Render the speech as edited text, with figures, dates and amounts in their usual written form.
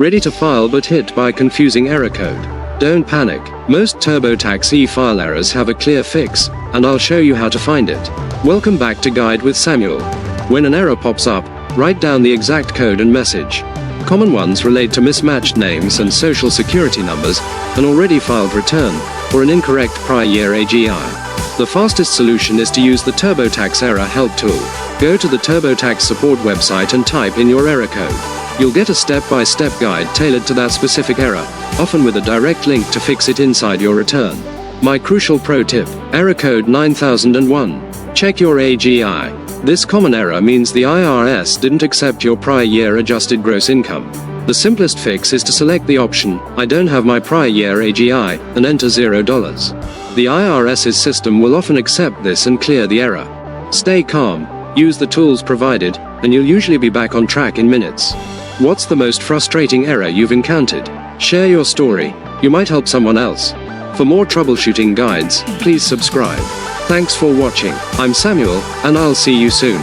Ready to file but hit by confusing error code? Don't panic. Most TurboTax e-file errors have a clear fix, and I'll show you how to find it. Welcome back to Guide with Samuel. When an error pops up, write down the exact code and message. Common ones relate to mismatched names and social security numbers, an already filed return, or an incorrect prior year AGI. The fastest solution is to use the TurboTax Error Help tool. Go to the TurboTax support website and type in your error code. You'll get a step-by-step guide tailored to that specific error, often with a direct link to fix it inside your return. My crucial pro tip: error code 9001. Check your AGI. This common error means the IRS didn't accept your prior year adjusted gross income. The simplest fix is to select the option, I don't have my prior year AGI, and enter $0. The IRS's system will often accept this and clear the error. Stay calm, use the tools provided, and you'll usually be back on track in minutes. What's the most frustrating error you've encountered? Share your story. You might help someone else. For more troubleshooting guides, please subscribe. Thanks for watching. I'm Samuel, and I'll see you soon.